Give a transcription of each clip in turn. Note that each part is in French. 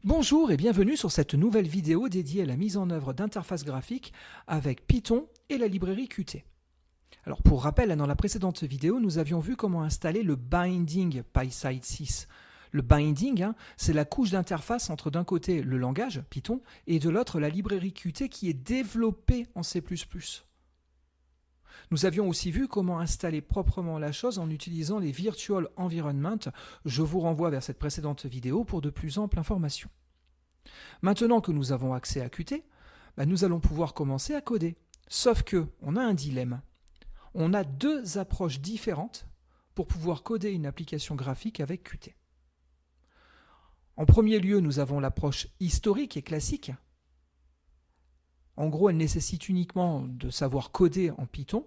Bonjour et bienvenue sur cette nouvelle vidéo dédiée à la mise en œuvre d'interfaces graphiques avec Python et la librairie Qt. Alors pour rappel, dans la précédente vidéo, nous avions vu comment installer le binding PySide 6. Le binding, c'est la couche d'interface entre d'un côté le langage Python et de l'autre la librairie Qt qui est développée en C++. Nous avions aussi vu comment installer proprement la chose en utilisant les Virtual Environment. Je vous renvoie vers cette précédente vidéo pour de plus amples informations. Maintenant que nous avons accès à Qt, nous allons pouvoir commencer à coder. Sauf que on a un dilemme. On a deux approches différentes pour pouvoir coder une application graphique avec Qt. En premier lieu, nous avons l'approche historique et classique. En gros, elle nécessite uniquement de savoir coder en Python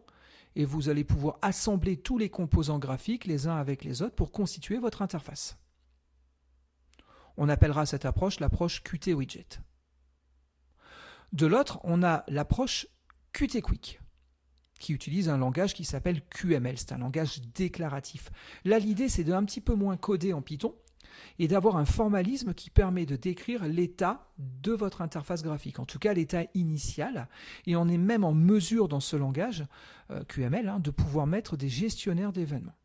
et vous allez pouvoir assembler tous les composants graphiques les uns avec les autres pour constituer votre interface. On appellera cette approche l'approche Qt Widget. De l'autre, on a l'approche Qt Quick, qui utilise un langage qui s'appelle QML, c'est un langage déclaratif. Là, l'idée, c'est de un petit peu moins coder en Python et d'avoir un formalisme qui permet de décrire l'état de votre interface graphique, en tout cas l'état initial, et on est même en mesure dans ce langage QML de pouvoir mettre des gestionnaires d'événements.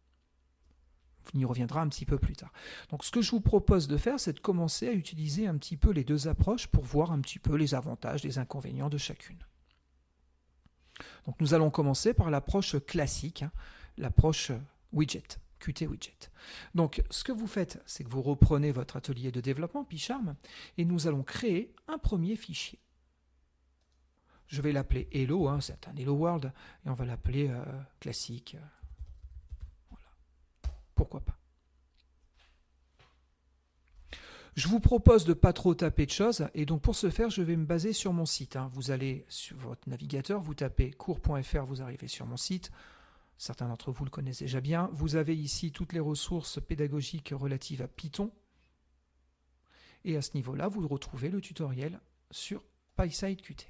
On y reviendra un petit peu plus tard. Donc ce que je vous propose de faire, c'est de commencer à utiliser un petit peu les deux approches pour voir un petit peu les avantages, les inconvénients de chacune. Donc nous allons commencer par l'approche classique, l'approche widget. Qt Widget. Donc, ce que vous faites, c'est que vous reprenez votre atelier de développement PyCharm et nous allons créer un premier fichier. Je vais l'appeler Hello, c'est un Hello World, et on va l'appeler classique. Voilà. Pourquoi pas. Je vous propose de ne pas trop taper de choses, et donc pour ce faire, je vais me baser sur mon site. Vous allez sur votre navigateur, vous tapez cours.fr, vous arrivez sur mon site. Certains d'entre vous le connaissent déjà bien. Vous avez ici toutes les ressources pédagogiques relatives à Python. Et à ce niveau-là, vous retrouvez le tutoriel sur PySide Qt.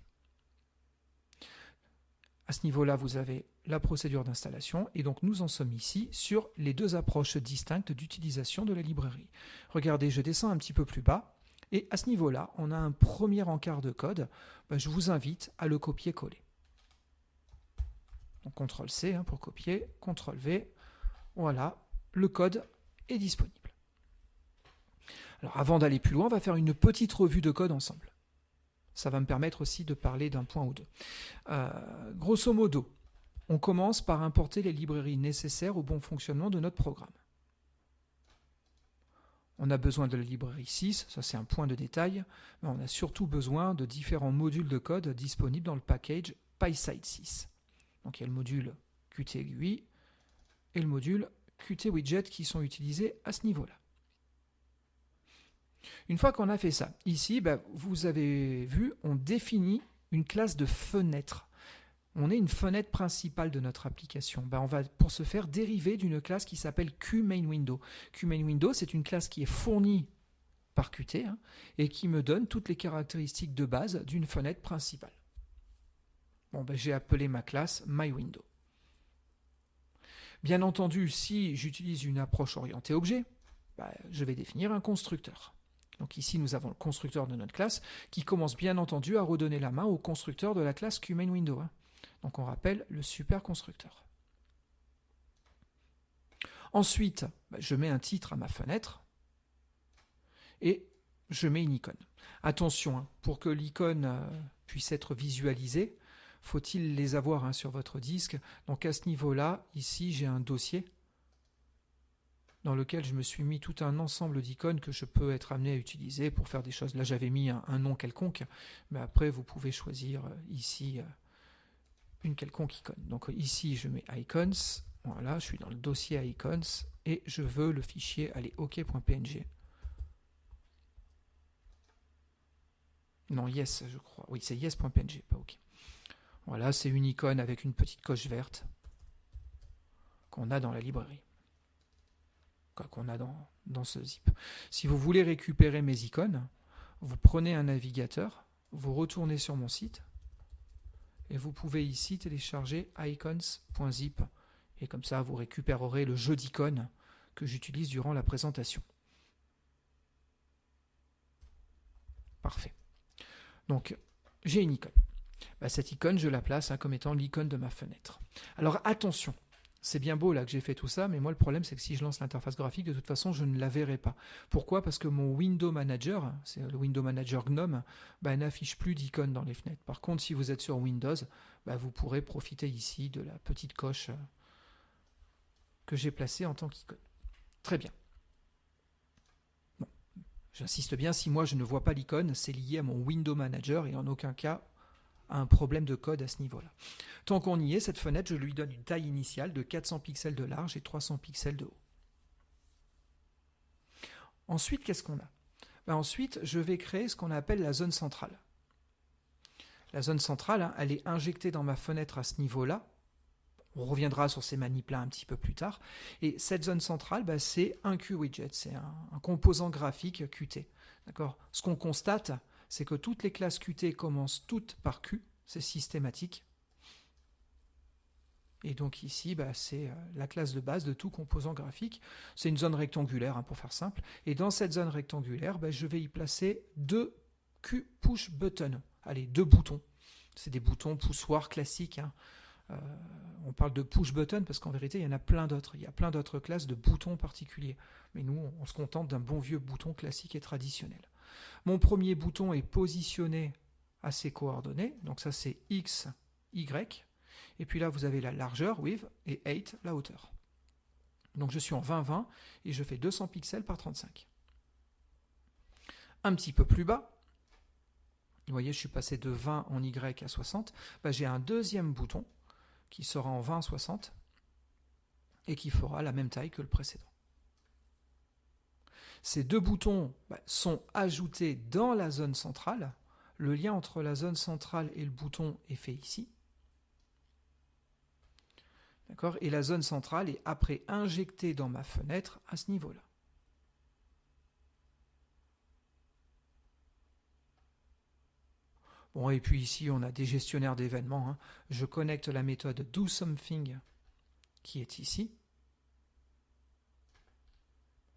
À ce niveau-là, vous avez la procédure d'installation. Et donc, nous en sommes ici sur les deux approches distinctes d'utilisation de la librairie. Regardez, je descends un petit peu plus bas. Et à ce niveau-là, on a un premier encart de code. Je vous invite à le copier-coller. Donc CTRL-C pour copier, CTRL-V, voilà, le code est disponible. Alors avant d'aller plus loin, on va faire une petite revue de code ensemble. Ça va me permettre aussi de parler d'un point ou deux. Grosso modo, on commence par importer les librairies nécessaires au bon fonctionnement de notre programme. On a besoin de la librairie 6, ça c'est un point de détail, mais on a surtout besoin de différents modules de code disponibles dans le package PySide 6. Donc il y a le module Qt GUI et le module Qt Widget qui sont utilisés à ce niveau-là. Une fois qu'on a fait ça, ici, vous avez vu, on définit une classe de fenêtre. On est une fenêtre principale de notre application. On va pour ce faire dériver d'une classe qui s'appelle QMainWindow. QMainWindow, c'est une classe qui est fournie par Qt et qui me donne toutes les caractéristiques de base d'une fenêtre principale. J'ai appelé ma classe MyWindow. Bien entendu, si j'utilise une approche orientée objet, je vais définir un constructeur. Donc ici, nous avons le constructeur de notre classe qui commence bien entendu à redonner la main au constructeur de la classe QMainWindow. Donc on rappelle le super constructeur. Ensuite, je mets un titre à ma fenêtre et je mets une icône. Attention, pour que l'icône puisse être visualisée, faut-il les avoir sur votre disque. Donc à ce niveau-là, ici j'ai un dossier dans lequel je me suis mis tout un ensemble d'icônes que je peux être amené à utiliser pour faire des choses. Là j'avais mis un nom quelconque, mais après vous pouvez choisir ici une quelconque icône. Donc ici je mets icons, voilà, je suis dans le dossier icons et je veux le fichier aller ok.png. Non, yes je crois, oui c'est yes.png, pas ok. Voilà, c'est une icône avec une petite coche verte qu'on a dans la librairie, qu'on a dans ce zip. Si vous voulez récupérer mes icônes, vous prenez un navigateur, vous retournez sur mon site, et vous pouvez ici télécharger icons.zip, et comme ça vous récupérerez le jeu d'icônes que j'utilise durant la présentation. Parfait. Donc, j'ai une icône. Cette icône, je la place comme étant l'icône de ma fenêtre. Alors attention, c'est bien beau là que j'ai fait tout ça, mais moi le problème c'est que si je lance l'interface graphique, de toute façon je ne la verrai pas. Pourquoi? Parce que mon Window Manager, c'est le Window Manager GNOME, n'affiche plus d'icônes dans les fenêtres. Par contre, si vous êtes sur Windows, vous pourrez profiter ici de la petite coche que j'ai placée en tant qu'icône. Très bien. Bon, j'insiste bien, si moi je ne vois pas l'icône, c'est lié à mon Window Manager et en aucun cas à un problème de code à ce niveau-là. Tant qu'on y est, cette fenêtre, je lui donne une taille initiale de 400 pixels de large et 300 pixels de haut. Ensuite, qu'est-ce qu'on a? Ensuite, je vais créer ce qu'on appelle la zone centrale. La zone centrale, elle est injectée dans ma fenêtre à ce niveau-là. On reviendra sur ces manips-là un petit peu plus tard. Et cette zone centrale, c'est un QWidget, c'est un composant graphique Qt. D'accord? Ce qu'on constate, c'est que toutes les classes Qt commencent toutes par Q, c'est systématique. Et donc ici, c'est la classe de base de tout composant graphique. C'est une zone rectangulaire, pour faire simple. Et dans cette zone rectangulaire, je vais y placer deux QPush buttons. Allez, deux boutons. C'est des boutons poussoirs classiques. On parle de push button parce qu'en vérité, il y en a plein d'autres. Il y a plein d'autres classes de boutons particuliers. Mais nous, on se contente d'un bon vieux bouton classique et traditionnel. Mon premier bouton est positionné à ses coordonnées. Donc ça, c'est X, Y. Et puis là, vous avez la largeur, width, et 8, la hauteur. Donc je suis en 20-20 et je fais 200 pixels par 35. Un petit peu plus bas, vous voyez, je suis passé de 20 en Y à 60. J'ai un deuxième bouton qui sera en 20-60 et qui fera la même taille que le précédent. Ces deux boutons sont ajoutés dans la zone centrale. Le lien entre la zone centrale et le bouton est fait ici. D'accord? Et la zone centrale est après injectée dans ma fenêtre à ce niveau-là. Bon, et puis ici, on a des gestionnaires d'événements. Je connecte la méthode doSomething qui est ici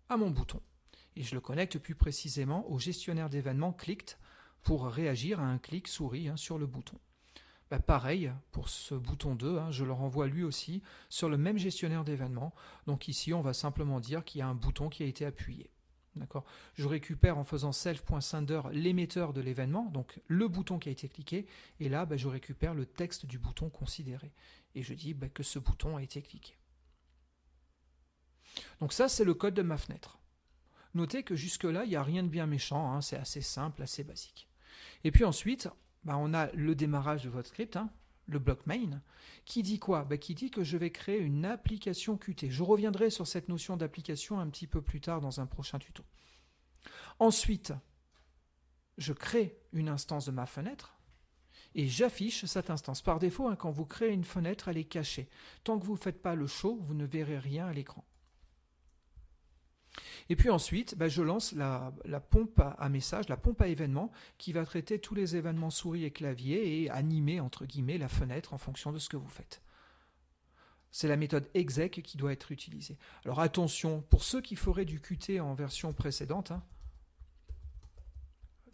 à mon bouton. Et je le connecte plus précisément au gestionnaire d'événements clicked pour réagir à un clic souris sur le bouton. Pareil, pour ce bouton 2, je le renvoie lui aussi sur le même gestionnaire d'événements. Donc ici, on va simplement dire qu'il y a un bouton qui a été appuyé. D'accord ? Je récupère en faisant self.sender l'émetteur de l'événement, donc le bouton qui a été cliqué, et là, je récupère le texte du bouton considéré. Et je dis que ce bouton a été cliqué. Donc ça, c'est le code de ma fenêtre. Notez que jusque-là, il n'y a rien de bien méchant, c'est assez simple, assez basique. Et puis ensuite, on a le démarrage de votre script, le bloc main, qui dit quoi? Qui dit que je vais créer une application Qt. Je reviendrai sur cette notion d'application un petit peu plus tard dans un prochain tuto. Ensuite, je crée une instance de ma fenêtre et j'affiche cette instance. Par défaut, quand vous créez une fenêtre, elle est cachée. Tant que vous ne faites pas le show, vous ne verrez rien à l'écran. Et puis ensuite, je lance la pompe à message, la pompe à événements, qui va traiter tous les événements souris et clavier et animer, entre guillemets, la fenêtre en fonction de ce que vous faites. C'est la méthode exec qui doit être utilisée. Alors attention, pour ceux qui feraient du Qt en version précédente,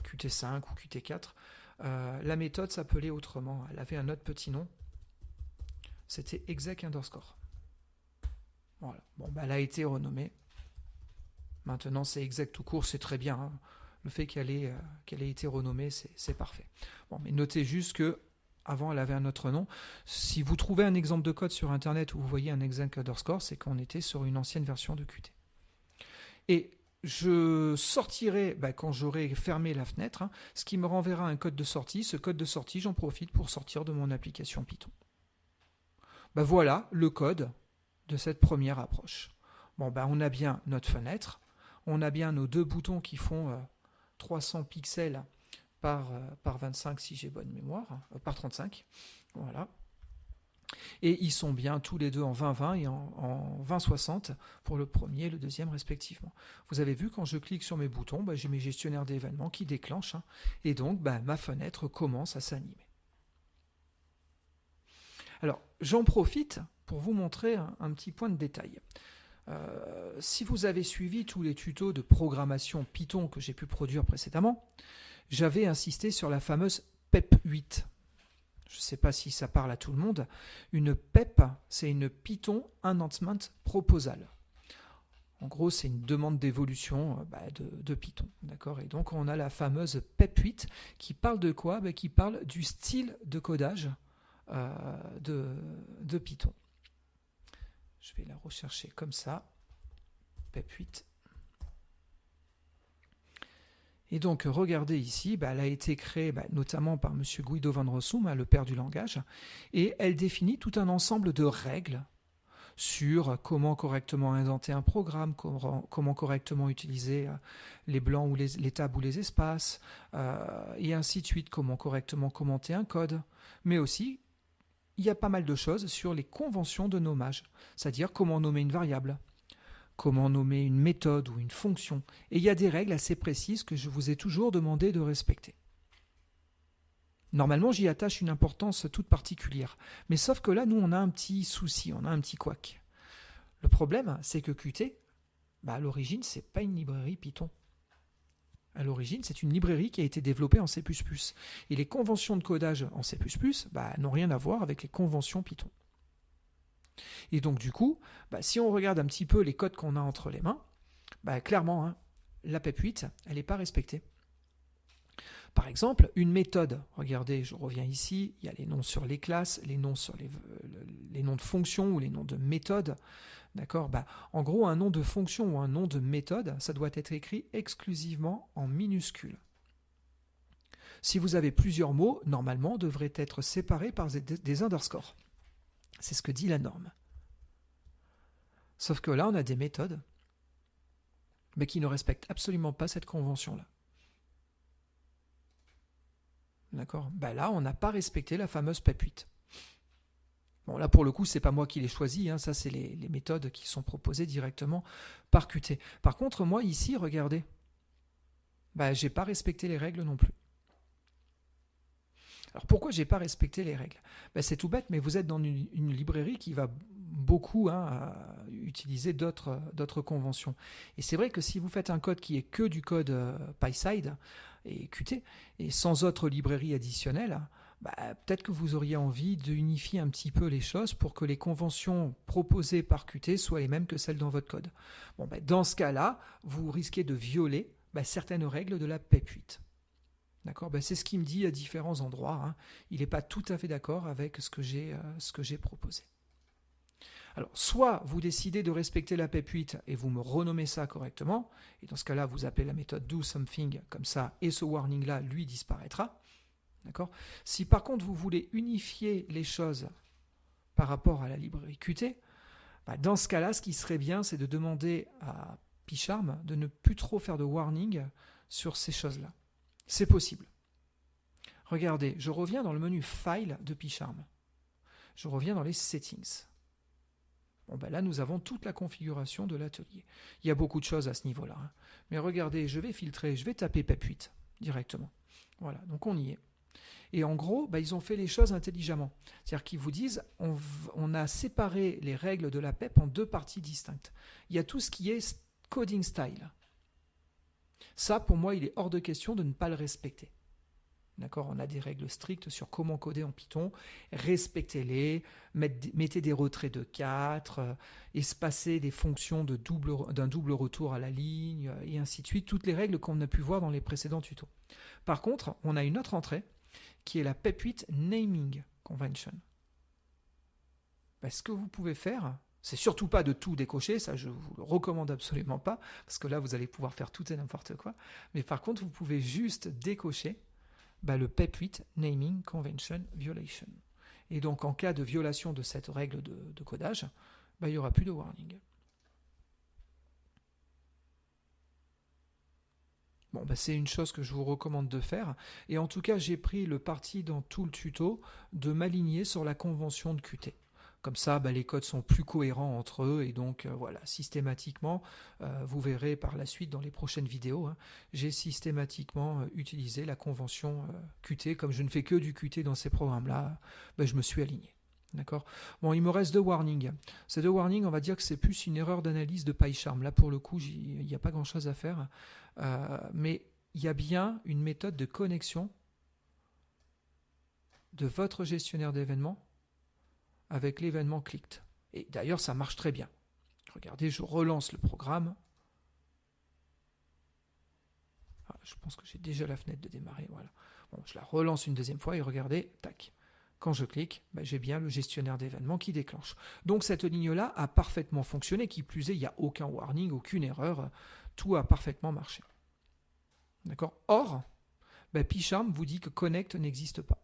Qt5 ou Qt4, la méthode s'appelait autrement. Elle avait un autre petit nom. C'était exec underscore. Voilà. Bon, elle a été renommée. Maintenant, c'est exec tout court, c'est très bien. Le fait qu'elle ait été renommée, c'est parfait. Bon, mais notez juste que avant, elle avait un autre nom. Si vous trouvez un exemple de code sur Internet où vous voyez un exec underscore, c'est qu'on était sur une ancienne version de Qt. Et je sortirai, quand j'aurai fermé la fenêtre, ce qui me renverra un code de sortie. Ce code de sortie, j'en profite pour sortir de mon application Python. Voilà le code de cette première approche. Bon, on a bien notre fenêtre. On a bien nos deux boutons qui font 300 pixels par 25 si j'ai bonne mémoire, par 35. Voilà. Et ils sont bien tous les deux en 20-20 et en 20-60 pour le premier et le deuxième respectivement. Vous avez vu, quand je clique sur mes boutons, j'ai mes gestionnaires d'événements qui déclenchent. Et donc, ma fenêtre commence à s'animer. Alors, j'en profite pour vous montrer un petit point de détail. Si vous avez suivi tous les tutos de programmation Python que j'ai pu produire précédemment, j'avais insisté sur la fameuse PEP 8. Je ne sais pas si ça parle à tout le monde. Une PEP, c'est une Python Enhancement Proposal. En gros, c'est une demande d'évolution de Python. D'accord ? Et donc, on a la fameuse PEP 8 qui parle de quoi ? Qui parle du style de codage de Python. Je vais la rechercher comme ça. PEP 8. Et donc, regardez ici, elle a été créée notamment par M. Guido van Rossum, le père du langage, et elle définit tout un ensemble de règles sur comment correctement indenter un programme, comment correctement utiliser les blancs ou les tables ou les espaces, et ainsi de suite, comment correctement commenter un code. Mais aussi, il y a pas mal de choses sur les conventions de nommage, c'est-à-dire comment nommer une variable, comment nommer une méthode ou une fonction. Et il y a des règles assez précises que je vous ai toujours demandé de respecter. Normalement, j'y attache une importance toute particulière. Mais sauf que là, nous, on a un petit souci, on a un petit couac. Le problème, c'est que Qt, à l'origine, ce n'est pas une librairie Python. À l'origine, c'est une librairie qui a été développée en C++. Et les conventions de codage en C++ n'ont rien à voir avec les conventions Python. Et donc du coup, si on regarde un petit peu les codes qu'on a entre les mains, clairement, la PEP 8, elle n'est pas respectée. Par exemple, une méthode, regardez, je reviens ici, il y a les noms sur les classes, les noms sur les noms de fonctions ou les noms de méthodes. D'accord ? En gros, un nom de fonction ou un nom de méthode, ça doit être écrit exclusivement en minuscules. Si vous avez plusieurs mots, normalement, devraient être séparés par des underscores. C'est ce que dit la norme. Sauf que là, on a des méthodes, mais qui ne respectent absolument pas cette convention-là. D'accord ? Là, on n'a pas respecté la fameuse PEP 8. Bon, là, pour le coup, c'est pas moi qui l'ai choisi, ça, c'est les méthodes qui sont proposées directement par Qt. Par contre, moi, ici, regardez, j'ai pas respecté les règles non plus. Alors pourquoi j'ai pas respecté les règles ? C'est tout bête, mais vous êtes dans une librairie qui va beaucoup utiliser d'autres conventions. Et c'est vrai que si vous faites un code qui est que du code PySide et Qt, et sans autre librairie additionnelle, peut-être que vous auriez envie d'unifier un petit peu les choses pour que les conventions proposées par Qt soient les mêmes que celles dans votre code. Bon, dans ce cas-là, vous risquez de violer certaines règles de la PEP 8. D'accord ? C'est ce qu'il me dit à différents endroits. Il n'est pas tout à fait d'accord avec ce que j'ai proposé. Alors, soit vous décidez de respecter la PEP 8 et vous me renommez ça correctement, et dans ce cas-là, vous appelez la méthode doSomething comme ça, et ce warning-là, lui, disparaîtra. D'accord ? Si par contre, vous voulez unifier les choses par rapport à la librairie Qt, dans ce cas-là, ce qui serait bien, c'est de demander à PyCharm de ne plus trop faire de warning sur ces choses-là. C'est possible. Regardez, je reviens dans le menu File de PyCharm. Je reviens dans les Settings. Bon, là, nous avons toute la configuration de l'atelier. Il y a beaucoup de choses à ce niveau-là. Mais regardez, je vais filtrer, je vais taper PEP 8 directement. Voilà, donc on y est. Et en gros, ils ont fait les choses intelligemment. C'est-à-dire qu'ils vous disent, on a séparé les règles de la PEP en deux parties distinctes. Il y a tout ce qui est coding style. Ça, pour moi, il est hors de question de ne pas le respecter. D'accord ? On a des règles strictes sur comment coder en Python. Respectez-les, mettez des retraits de 4, espacez des fonctions d'un double retour à la ligne, et ainsi de suite. Toutes les règles qu'on a pu voir dans les précédents tutos. Par contre, on a une autre entrée qui est la PEP 8 Naming Convention. Ce que vous pouvez faire, c'est surtout pas de tout décocher, ça je vous le recommande absolument pas, parce que là vous allez pouvoir faire tout et n'importe quoi, mais par contre vous pouvez juste décocher le PEP 8 Naming Convention Violation. Et donc en cas de violation de cette règle de codage, il n'y aura plus de warning. Bon, c'est une chose que je vous recommande de faire, et en tout cas j'ai pris le parti dans tout le tuto de m'aligner sur la convention de Qt. Comme ça, les codes sont plus cohérents entre eux, et donc voilà, systématiquement, vous verrez par la suite dans les prochaines vidéos, j'ai systématiquement utilisé la convention Qt. Comme je ne fais que du Qt dans ces programmes-là, je me suis aligné. D'accord ? Bon, il me reste 2 warnings. Ces 2 warnings, on va dire que c'est plus une erreur d'analyse de PyCharm. Là, pour le coup, il n'y a pas grand-chose à faire. Mais il y a bien une méthode de connexion de votre gestionnaire d'événements avec l'événement clicked. Et d'ailleurs, ça marche très bien. Regardez, je relance le programme. Ah, je pense que j'ai déjà la fenêtre de démarrer. Voilà. Bon, je la relance une deuxième fois et regardez, tac. Quand je clique, j'ai bien le gestionnaire d'événements qui déclenche. Donc cette ligne-là a parfaitement fonctionné. Qui plus est, il n'y a aucun warning, aucune erreur. Tout a parfaitement marché. D'accord. Or, PyCharm vous dit que Connect n'existe pas.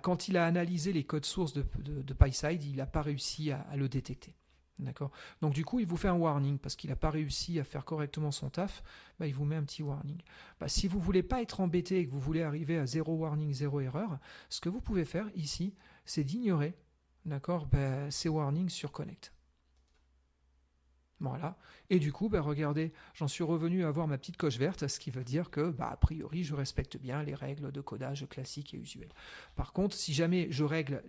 Quand il a analysé les codes sources de PySide, il n'a pas réussi à le détecter. D'accord. Donc du coup, il vous fait un warning parce qu'il n'a pas réussi à faire correctement son taf. Il vous met un petit warning. Si vous ne voulez pas être embêté et que vous voulez arriver à 0 warning, 0 erreur, ce que vous pouvez faire ici, c'est d'ignorer, d'accord, ces warnings sur Connect. Voilà. Et du coup, regardez, j'en suis revenu à avoir ma petite coche verte, ce qui veut dire que, a priori, je respecte bien les règles de codage classiques et usuelles. Par contre, si jamais je règle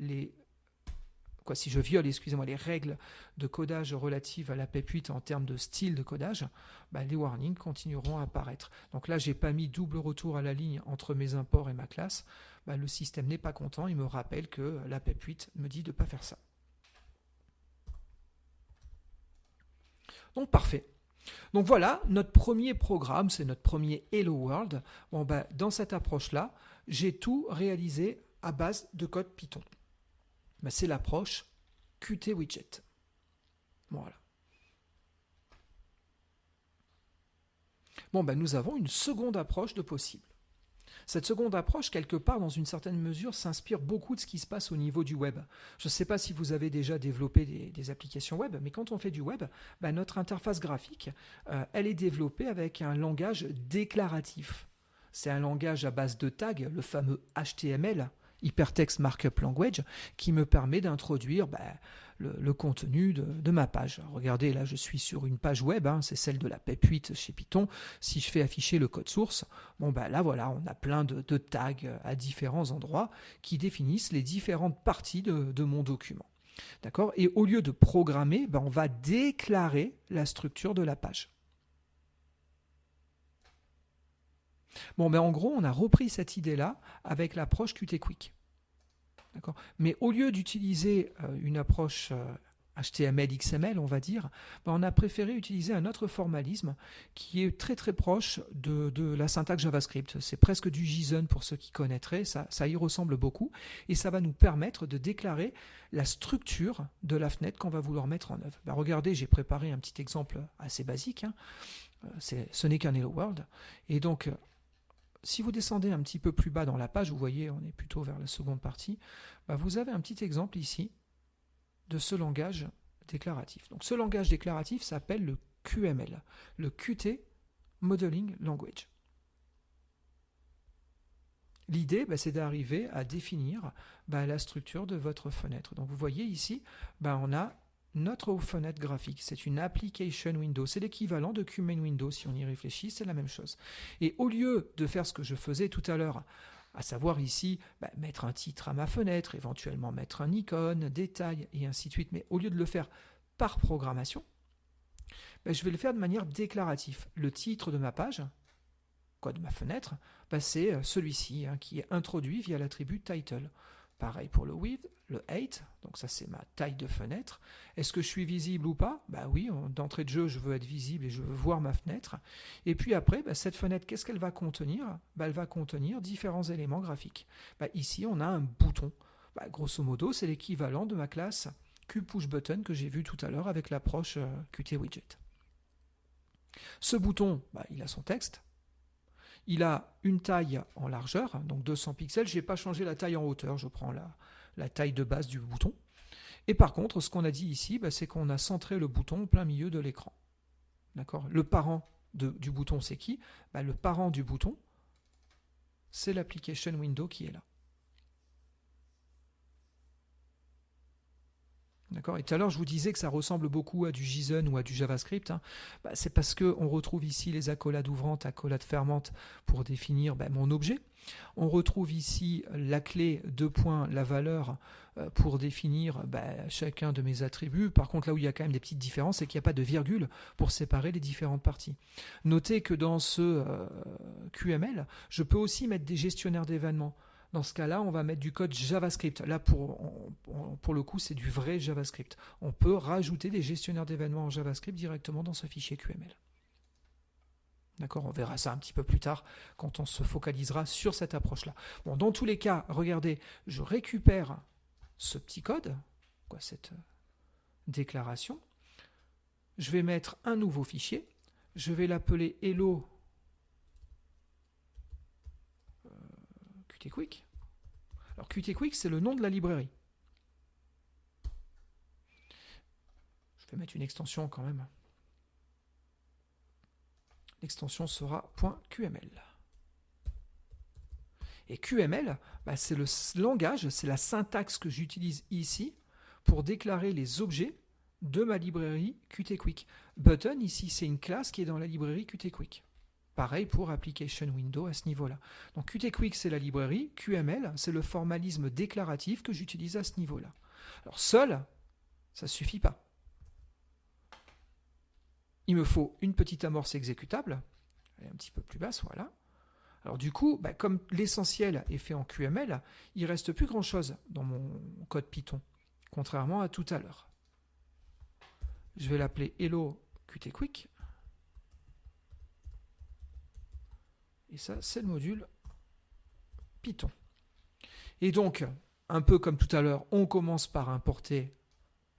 si je viole, les règles de codage relatives à la PEP8 en termes de style de codage, les warnings continueront à apparaître. Donc là, j'ai pas mis double retour à la ligne entre mes imports et ma classe. Le système n'est pas content, il me rappelle que la PEP8 me dit de ne pas faire ça. Donc parfait. Donc voilà, notre premier programme, c'est notre premier Hello World. Dans cette approche-là, j'ai tout réalisé à base de code Python. C'est l'approche Qt Widget. Voilà. Nous avons une seconde approche de possible. Cette seconde approche, quelque part, dans une certaine mesure, s'inspire beaucoup de ce qui se passe au niveau du web. Je ne sais pas si vous avez déjà développé des applications web, mais quand on fait du web, notre interface graphique, elle est développée avec un langage déclaratif. C'est un langage à base de tags, le fameux HTML, Hypertext Markup Language, qui me permet d'introduire le contenu de ma page. Alors, regardez, là je suis sur une page web, c'est celle de la PEP8 chez Python. Si je fais afficher le code source, là voilà, on a plein de tags à différents endroits qui définissent les différentes parties de mon document. D'accord. Et au lieu de programmer, on va déclarer la structure de la page. En gros, on a repris cette idée-là avec l'approche Qt Quick. D'accord. Mais au lieu d'utiliser une approche HTML, XML, on va dire, on a préféré utiliser un autre formalisme qui est très très proche de la syntaxe JavaScript. C'est presque du JSON pour ceux qui connaîtraient, ça y ressemble beaucoup, et ça va nous permettre de déclarer la structure de la fenêtre qu'on va vouloir mettre en œuvre. Regardez, j'ai préparé un petit exemple assez basique, ce n'est qu'un Hello World, et donc si vous descendez un petit peu plus bas dans la page, vous voyez, on est plutôt vers la seconde partie, vous avez un petit exemple ici de ce langage déclaratif. Donc ce langage déclaratif s'appelle le QML, le Qt Modeling Language. L'idée, c'est d'arriver à définir la structure de votre fenêtre. Donc vous voyez ici, on a notre fenêtre graphique, c'est une application window, c'est l'équivalent de QMain window si on y réfléchit, c'est la même chose. Et au lieu de faire ce que je faisais tout à l'heure, à savoir ici mettre un titre à ma fenêtre, éventuellement mettre un icône, détail et ainsi de suite, mais au lieu de le faire par programmation, je vais le faire de manière déclarative. Le titre de ma page, de ma fenêtre, c'est celui-ci qui est introduit via l'attribut title. Pareil pour le width, le height, donc ça c'est ma taille de fenêtre. Est-ce que je suis visible ou pas? Oui, d'entrée de jeu je veux être visible et je veux voir ma fenêtre. Et puis après, cette fenêtre, qu'est-ce qu'elle va contenir? Elle va contenir différents éléments graphiques. Ici on a un bouton. Grosso modo, c'est l'équivalent de ma classe QPushButton que j'ai vu tout à l'heure avec l'approche Qt Widget. Ce bouton, il a son texte. Il a une taille en largeur, donc 200 pixels. Je n'ai pas changé la taille en hauteur, je prends la taille de base du bouton. Et par contre, ce qu'on a dit ici, c'est qu'on a centré le bouton au plein milieu de l'écran. D'accord. Le parent du bouton, c'est qui? Le parent du bouton, c'est l'application window qui est là. D'accord. Et tout à l'heure, je vous disais que ça ressemble beaucoup à du JSON ou à du JavaScript. C'est parce qu'on retrouve ici les accolades ouvrantes, accolades fermantes pour définir mon objet. On retrouve ici la clé, deux points, la valeur pour définir chacun de mes attributs. Par contre, là où il y a quand même des petites différences, c'est qu'il n'y a pas de virgule pour séparer les différentes parties. Notez que dans ce QML, je peux aussi mettre des gestionnaires d'événements. Dans ce cas-là, on va mettre du code JavaScript. Là, pour le coup, c'est du vrai JavaScript. On peut rajouter des gestionnaires d'événements en JavaScript directement dans ce fichier QML. D'accord, on verra ça un petit peu plus tard quand on se focalisera sur cette approche-là. Bon, dans tous les cas, regardez, je récupère ce petit code, cette déclaration. Je vais mettre un nouveau fichier. Je vais l'appeler hello Qt-Quick. Alors Qt-Quick, c'est le nom de la librairie. Je vais mettre une extension quand même. L'extension sera .qml. Et QML, c'est le langage, c'est la syntaxe que j'utilise ici pour déclarer les objets de ma librairie Qt-Quick. Button, ici, c'est une classe qui est dans la librairie Qt-Quick. Pareil pour Application Window à ce niveau-là. Donc Qt-Quick, c'est la librairie. QML, c'est le formalisme déclaratif que j'utilise à ce niveau-là. Alors seul, ça ne suffit pas. Il me faut une petite amorce exécutable. Elle est un petit peu plus basse, voilà. Alors du coup, comme l'essentiel est fait en QML, il ne reste plus grand-chose dans mon code Python, contrairement à tout à l'heure. Je vais l'appeler Hello Qt-Quick. Et ça, c'est le module Python. Et donc, un peu comme tout à l'heure, on commence par importer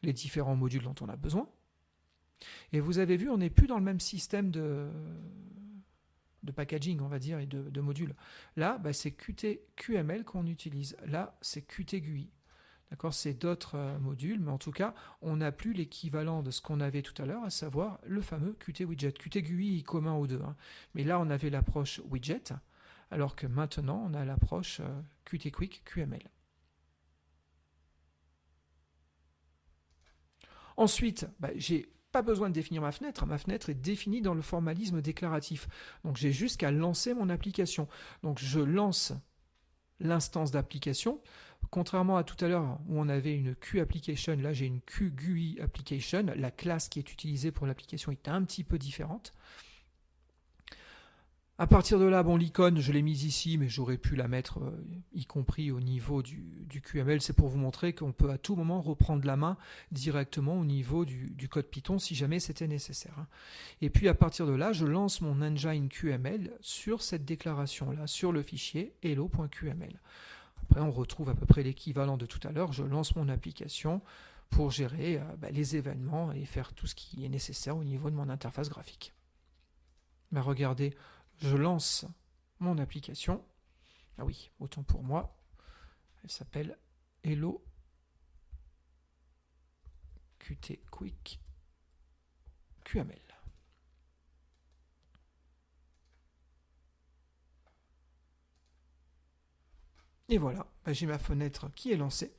les différents modules dont on a besoin. Et vous avez vu, on n'est plus dans le même système de packaging, on va dire, et de modules. Là, c'est QML qu'on utilise. Là, c'est Qt-GUI. D'accord, c'est d'autres modules, mais en tout cas, on n'a plus l'équivalent de ce qu'on avait tout à l'heure, à savoir le fameux Qt-Widget. Qt-GUI est commun aux deux. Mais là, on avait l'approche widget, alors que maintenant, on a l'approche Qt-Quick QML. Ensuite, j'ai pas besoin de définir ma fenêtre. Ma fenêtre est définie dans le formalisme déclaratif. Donc, j'ai juste qu'à lancer mon application. Donc, je lance l'instance d'application. Contrairement à tout à l'heure où on avait une QApplication, là j'ai une QGUI application. La classe qui est utilisée pour l'application est un petit peu différente. À partir de là, l'icône, je l'ai mise ici, mais j'aurais pu la mettre y compris au niveau du QML. C'est pour vous montrer qu'on peut à tout moment reprendre la main directement au niveau du code Python si jamais c'était nécessaire. Et puis à partir de là, je lance mon engine QML sur cette déclaration-là, sur le fichier hello.qml. Après, on retrouve à peu près l'équivalent de tout à l'heure. Je lance mon application pour gérer les événements et faire tout ce qui est nécessaire au niveau de mon interface graphique. Regardez, je lance mon application. Ah oui, autant pour moi. Elle s'appelle Hello Qt-Quick QML. Et voilà, j'ai ma fenêtre qui est lancée.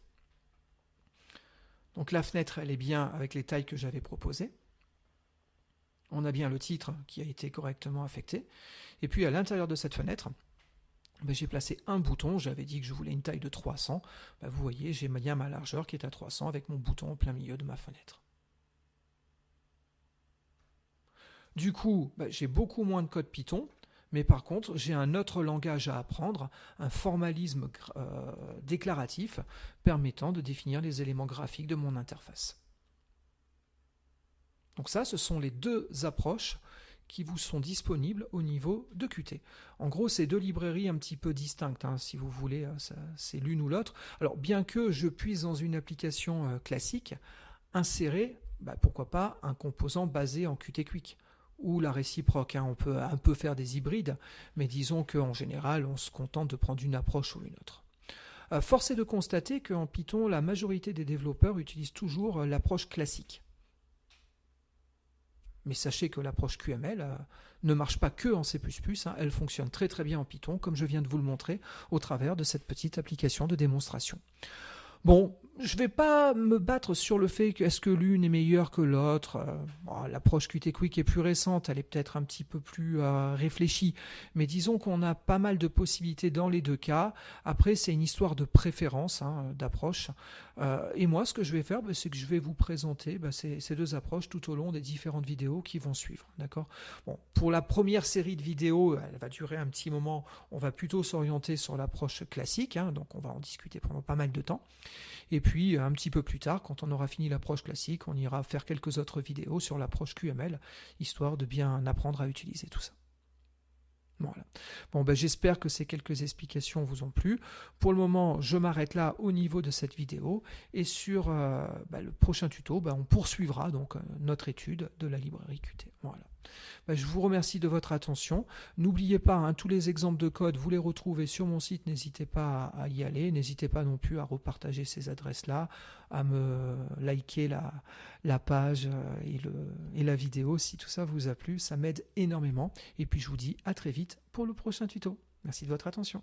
Donc la fenêtre, elle est bien avec les tailles que j'avais proposées. On a bien le titre qui a été correctement affecté. Et puis à l'intérieur de cette fenêtre, j'ai placé un bouton. J'avais dit que je voulais une taille de 300. Vous voyez, j'ai bien ma largeur qui est à 300 avec mon bouton au plein milieu de ma fenêtre. Du coup, j'ai beaucoup moins de code Python. Mais par contre, j'ai un autre langage à apprendre, un formalisme déclaratif permettant de définir les éléments graphiques de mon interface. Donc ça, ce sont les deux approches qui vous sont disponibles au niveau de Qt. En gros, c'est deux librairies un petit peu distinctes, si vous voulez, c'est l'une ou l'autre. Alors, bien que je puisse dans une application classique insérer, pourquoi pas, un composant basé en Qt-Quick. Ou la réciproque, on peut un peu faire des hybrides, mais disons qu'en général, on se contente de prendre une approche ou une autre. Force est de constater qu'en Python, la majorité des développeurs utilisent toujours l'approche classique. Mais sachez que l'approche QML ne marche pas que en C++, elle fonctionne très très bien en Python, comme je viens de vous le montrer au travers de cette petite application de démonstration. Bon, je vais pas me battre sur le fait que est-ce que l'une est meilleure que l'autre. Bon, l'approche Qt Quick est plus récente, elle est peut-être un petit peu plus réfléchie, mais disons qu'on a pas mal de possibilités dans les deux cas. Après, c'est une histoire de préférence, hein, d'approche. Et moi, ce que je vais faire, c'est que je vais vous présenter ces deux approches tout au long des différentes vidéos qui vont suivre. D'accord ? Bon, pour la première série de vidéos, elle va durer un petit moment. On va plutôt s'orienter sur l'approche classique, hein, donc on va en discuter pendant pas mal de temps. Et puis un petit peu plus tard, quand on aura fini l'approche classique, on ira faire quelques autres vidéos sur l'approche QML, histoire de bien apprendre à utiliser tout ça. Voilà. Bon, j'espère que ces quelques explications vous ont plu. Pour le moment, je m'arrête là au niveau de cette vidéo. Et sur le prochain tuto, on poursuivra donc notre étude de la librairie Qt. Voilà. Je vous remercie de votre attention. N'oubliez pas, hein, tous les exemples de code, vous les retrouvez sur mon site. N'hésitez pas à y aller. N'hésitez pas non plus à repartager ces adresses-là, à me liker la page et la vidéo si tout ça vous a plu. Ça m'aide énormément. Et puis je vous dis à très vite pour le prochain tuto. Merci de votre attention.